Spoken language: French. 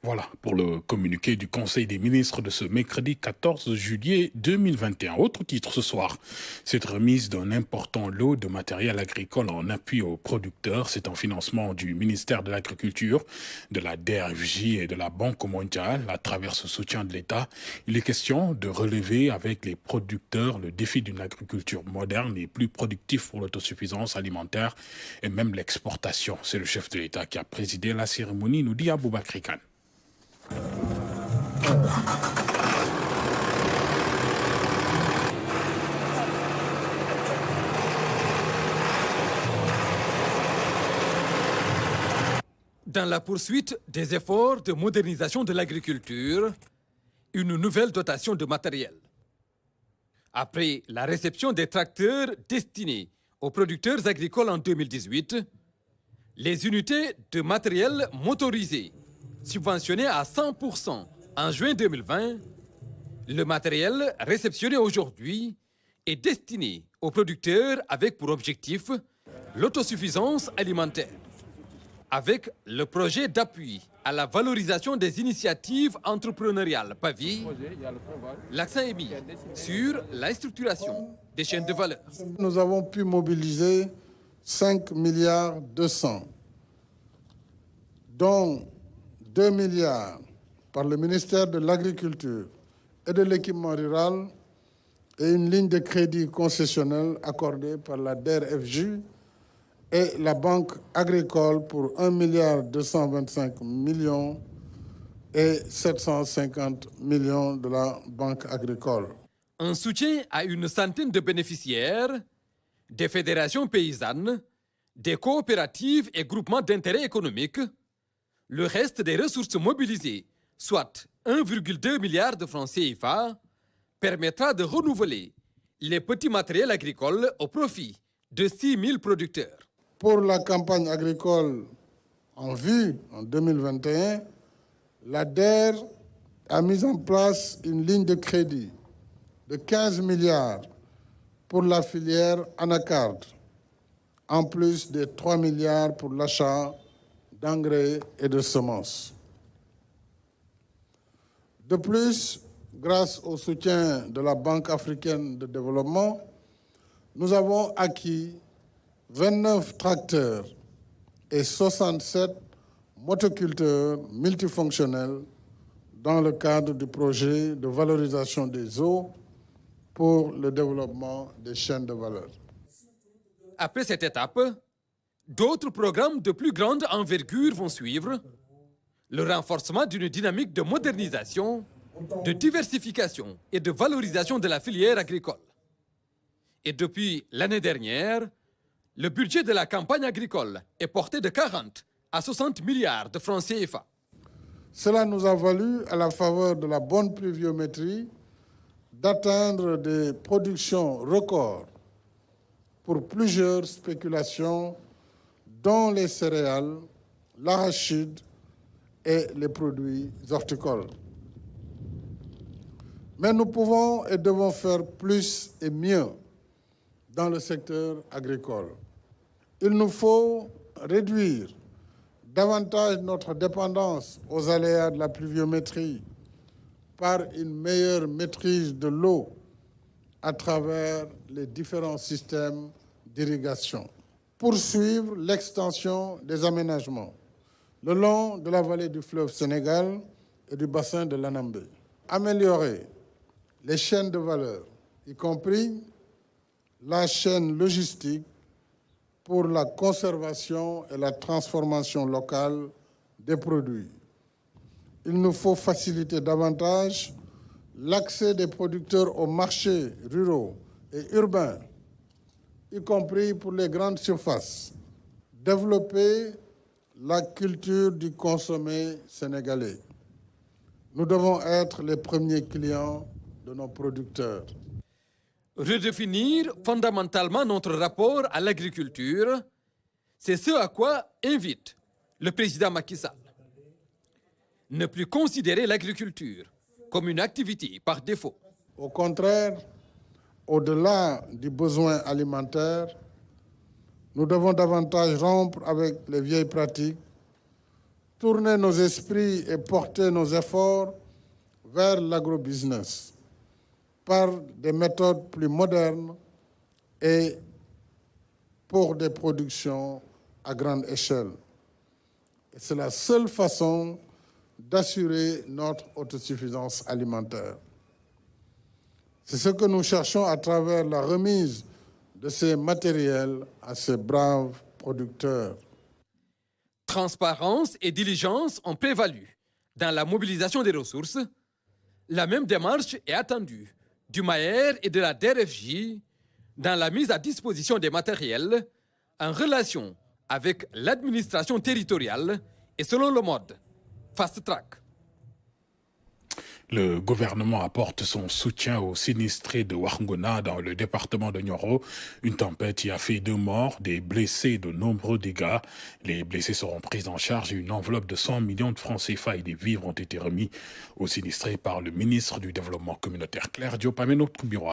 Voilà pour le communiqué du Conseil des ministres de ce mercredi 14 juillet 2021. Autre titre ce soir, cette remise d'un important lot de matériel agricole en appui aux producteurs, c'est un financement du ministère de l'Agriculture, de la DRFJ et de la Banque mondiale à travers ce soutien de l'État. Il est question de relever avec les producteurs le défi d'une agriculture moderne et plus productive pour l'autosuffisance alimentaire et même l'exportation. C'est le chef de l'État qui a présidé la cérémonie, nous dit Aboubakry Kane. Dans la poursuite des efforts de modernisation de l'agriculture, une nouvelle dotation de matériel. Après la réception des tracteurs destinés aux producteurs agricoles en 2018, les unités de matériel motorisé subventionnées à 100% en juin 2020, le matériel réceptionné aujourd'hui est destiné aux producteurs avec pour objectif l'autosuffisance alimentaire. Avec le projet d'appui à la valorisation des initiatives entrepreneuriales PAVI, l'accent est mis sur la structuration des chaînes de valeur. Nous avons pu mobiliser 5 milliards 200, dont 2 milliards par le ministère de l'Agriculture et de l'Équipement rural et une ligne de crédit concessionnelle accordée par la DRFJ et la Banque agricole pour 1 milliard 225 millions et 750 millions de la Banque agricole. Un soutien à une centaine de bénéficiaires, des fédérations paysannes, des coopératives et groupements d'intérêt économique, le reste des ressources mobilisées, soit 1,2 milliard de francs CFA, permettra de renouveler les petits matériels agricoles au profit de 6 000 producteurs. Pour la campagne agricole en vue en 2021, la DER a mis en place une ligne de crédit de 15 milliards pour la filière anacarde, en plus des 3 milliards pour l'achat d'engrais et de semences. De plus, grâce au soutien de la Banque africaine de développement, nous avons acquis 29 tracteurs et 67 motoculteurs multifonctionnels dans le cadre du projet de valorisation des eaux pour le développement des chaînes de valeur. Après cette étape, d'autres programmes de plus grande envergure vont suivre. Le renforcement d'une dynamique de modernisation, de diversification et de valorisation de la filière agricole. Et depuis l'année dernière, le budget de la campagne agricole est porté de 40 à 60 milliards de francs CFA. Cela nous a valu, à la faveur de la bonne pluviométrie, d'atteindre des productions records pour plusieurs spéculations, dont les céréales, l'arachide et les produits horticoles. Mais nous pouvons et devons faire plus et mieux dans le secteur agricole. Il nous faut réduire davantage notre dépendance aux aléas de la pluviométrie par une meilleure maîtrise de l'eau à travers les différents systèmes d'irrigation. Poursuivre l'extension des aménagements le long de la vallée du fleuve Sénégal et du bassin de l'Anambé. Améliorer les chaînes de valeur, y compris la chaîne logistique pour la conservation et la transformation locale des produits. Il nous faut faciliter davantage l'accès des producteurs aux marchés ruraux et urbains, y compris pour les grandes surfaces. Développer la culture du consommé sénégalais. Nous devons être les premiers clients de nos producteurs. Redéfinir fondamentalement notre rapport à l'agriculture, c'est ce à quoi invite le président Macky Sall. Ne plus considérer l'agriculture comme une activité par défaut. Au contraire, au-delà du besoin alimentaire, nous devons davantage rompre avec les vieilles pratiques tourner nos esprits et porter nos efforts vers l'agrobusiness par des méthodes plus modernes et pour des productions à grande échelle. Et c'est la seule façon d'assurer notre autosuffisance alimentaire. C'est ce que nous cherchons à travers la remise de ces matériels à ces braves producteurs. Transparence et diligence ont prévalu dans la mobilisation des ressources. La même démarche est attendue du MAER et de la DRFJ dans la mise à disposition des matériels en relation avec l'administration territoriale et selon le mode Fast Track. Le gouvernement apporte son soutien aux sinistrés de Ouargona dans le département de Nioro. Une tempête y a fait 2 morts, des blessés et de nombreux dégâts. Les blessés seront pris en charge et une enveloppe de 100 millions de francs CFA et des vivres ont été remis aux sinistrés par le ministre du Développement communautaire Claire Diop. À notre bureau.